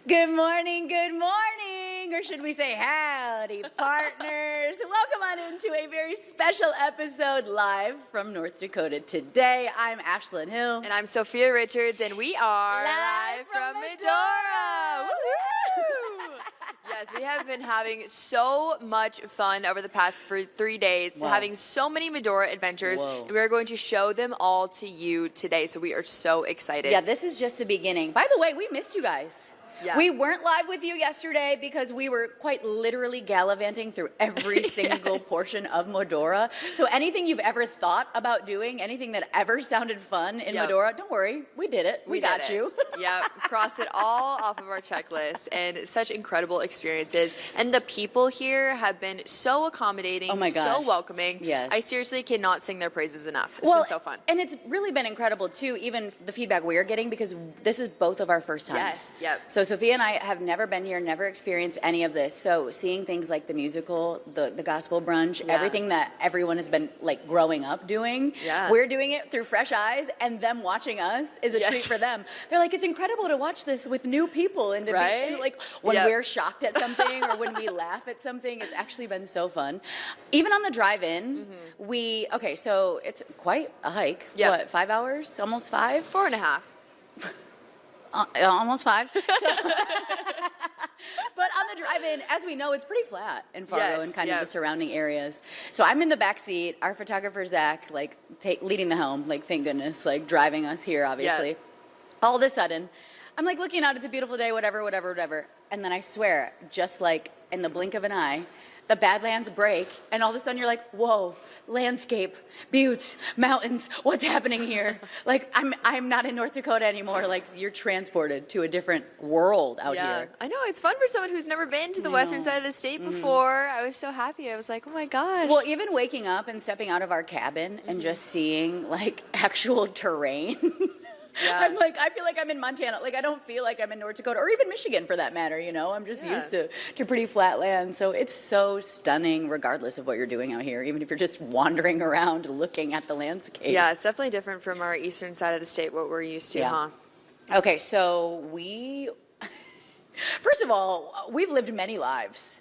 Good morning, or should we say howdy, partners. Welcome on into a very special episode live from North Dakota today. I'm Ashlyn Hill. And I'm Sophia Richards, and we are Live from Medora. Woo-hoo! Yes, we have been having so much fun over the past 3 days, Wow. having so many Medora adventures, Whoa. and we are going to show them all to you today, so we are so excited. Yeah, this is just the beginning. By the way, we missed you guys. Yeah. We weren't live with you yesterday because we were quite literally gallivanting through every single portion of Medora. So anything you've ever thought about doing, anything that ever sounded fun in Yep. Medora, don't worry, we did it. We got did it. you. Yeah, crossed it all off of our checklist, and such incredible experiences. And the people here have been so accommodating, Oh my so gosh. welcoming. Yes. I seriously cannot sing their praises enough. It's been so fun. And it's really been incredible too, even the feedback we're getting, because this is both of our first times. Yes, yep. So Sophia and I have never been here, never experienced any of this. So seeing things like the musical, the gospel brunch, Yeah. everything that everyone has been like growing up doing, Yeah. we're doing it through fresh eyes, and them watching us is a Yes. treat for them. They're like, it's incredible to watch this with new people, and to Right? be, and like when Yep. we're shocked at something or when we laugh at something, it's actually been so fun. Even on the drive-in, so it's quite a hike. Yep. What, 5 hours? Almost 5? 4.5. Almost 5. But on the drive-in, as we know, it's pretty flat in Fargo Yes, and kind of yep. the surrounding areas. So I'm in the back seat. Our photographer Zach, leading the helm, thank goodness, driving us here, obviously. Yeah. All of a sudden, I'm looking out. It's a beautiful day, whatever. And then I swear, just like in the blink of an eye, the Badlands break, and all of a sudden you're like, whoa, landscape, buttes, mountains, what's happening here? I'm not in North Dakota anymore. You're transported to a different world out here. I know, it's fun for someone who's never been to the western side of the state before. I was so happy. I was like, oh my gosh. Well, even waking up and stepping out of our cabin and just seeing actual terrain. Yeah. I feel like I'm in Montana. I don't feel like I'm in North Dakota or even Michigan for that matter, I'm just used to pretty flat land. So it's so stunning regardless of what you're doing out here, even if you're just wandering around looking at the landscape. Yeah, it's definitely different from our eastern side of the state, what we're used to, huh? Okay, so first of all, we've lived many lives.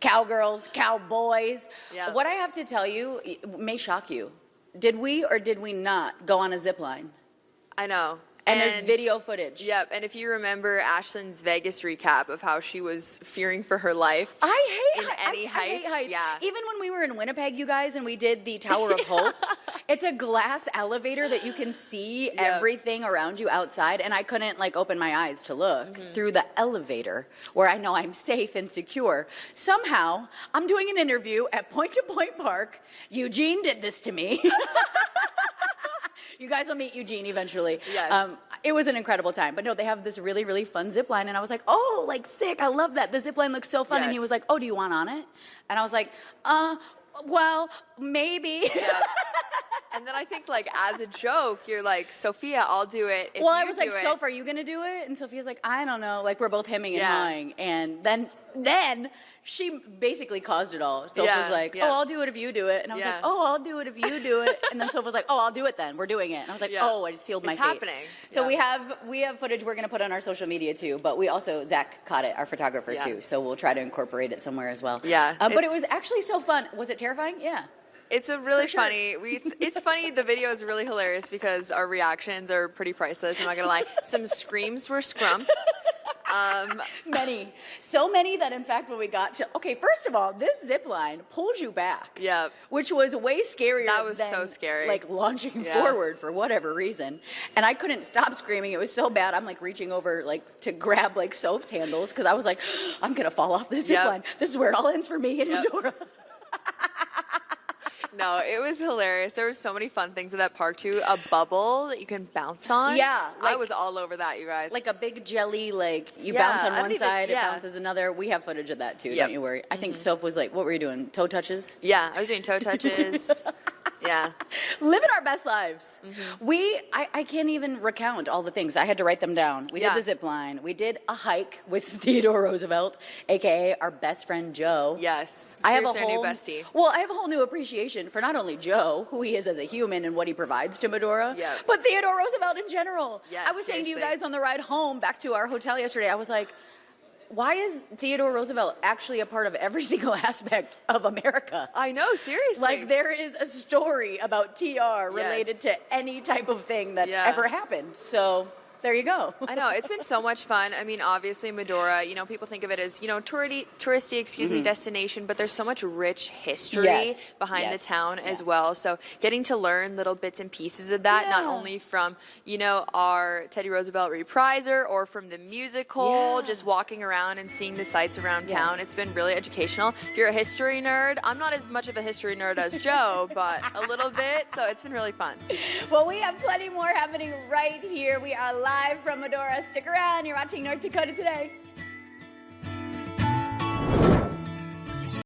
Cowgirls, cowboys. Yeah. What I have to tell you may shock you. Did we or did we not go on a zip line? I know. And there's video footage. Yep, and if you remember Ashlyn's Vegas recap of how she was fearing for her life I hate heights. Yeah. Even when we were in Winnipeg, you guys, and we did the Tower of Hope, it's a glass elevator that you can see everything around you outside, and I couldn't open my eyes to look through the elevator where I know I'm safe and secure. Somehow, I'm doing an interview at Point to Point Park. Eugene did this to me. You guys will meet Eugene eventually. Yes. It was an incredible time. But no, they have this really, really fun zip line. And I was like, oh, sick. I love that. The zip line looks so fun. And he Yes. was like, oh, do you want on it? And I was like, well, maybe. Yeah. And then I think as a joke, you're like, Sophia, I'll do it. If Well, I you was do like, it. Soph, are you going to do it? And Sophia's like, I don't know. We're both hemming and Yeah. hawing. And then she basically caused it all. Soph was like, oh, I'll do it if you do it. And I was like, oh, I'll do it if you do it. And then Soph was like, oh, I'll do it then. We're doing it. And I was like, oh, I just sealed my It's fate. happening. So Yeah. we have footage we're going to put on our social media too. But we also, Zach caught it, our photographer too. So we'll try to incorporate it somewhere as well. Yeah, But it was it's- actually so fun. Was it terrifying? Yeah. It's a really For sure. funny. It's funny. The video is really hilarious because our reactions are pretty priceless. I'm not gonna lie. Some screams were scrumped. Many. So many that, in fact, when we got to... Okay, first of all, this zip line pulls you back. Yep. Which was way scarier That was than, so scary. launching Yeah. forward for whatever reason. And I couldn't stop screaming. It was so bad. I'm, reaching over, to grab, Soph's handles because I was like, I'm going to fall off this zip Yep. line. This is where it all ends for me in Yep. Medora. No, it was hilarious. There were so many fun things at that park too. A bubble that you can bounce on. Yeah, I was all over that, you guys. Like a big jelly, you Yeah, bounce on I don't one even- side, yeah. it bounces another. We have footage of that too, Yep. don't you worry. I think Soph was like, what were you doing? Toe touches? yeah, I was doing toe touches. Yeah. Living our best lives. I can't even recount all the things. I had to write them down. We Yeah. did the zip line. We did a hike with Theodore Roosevelt, aka our best friend Joe. Yes. I have a Seriously, our whole new bestie. Well, I have a whole new appreciation for not only Joe, who he is as a human and what he provides to Medora, Yeah. but Theodore Roosevelt in general. Yes, I was saying to you seriously. guys on the ride home back to our hotel yesterday, I was like, why is Theodore Roosevelt actually a part of every single aspect of America? I know, seriously. Like, there is a story about TR related to any type of thing that's ever happened. So there you go. I know, it's been so much fun. I mean, obviously Medora, you know, people think of it as, you know, touristy, destination, but there's so much rich history behind the town as well. So getting to learn little bits and pieces of that, not only from, you know, our Teddy Roosevelt repriser or from the musical, just walking around and seeing the sights around town. It's been really educational. If you're a history nerd, I'm not as much of a history nerd as Joe, but a little bit, so it's been really fun. Well, we have plenty more happening right here. We are live from Medora. Stick around. You're watching North Dakota Today.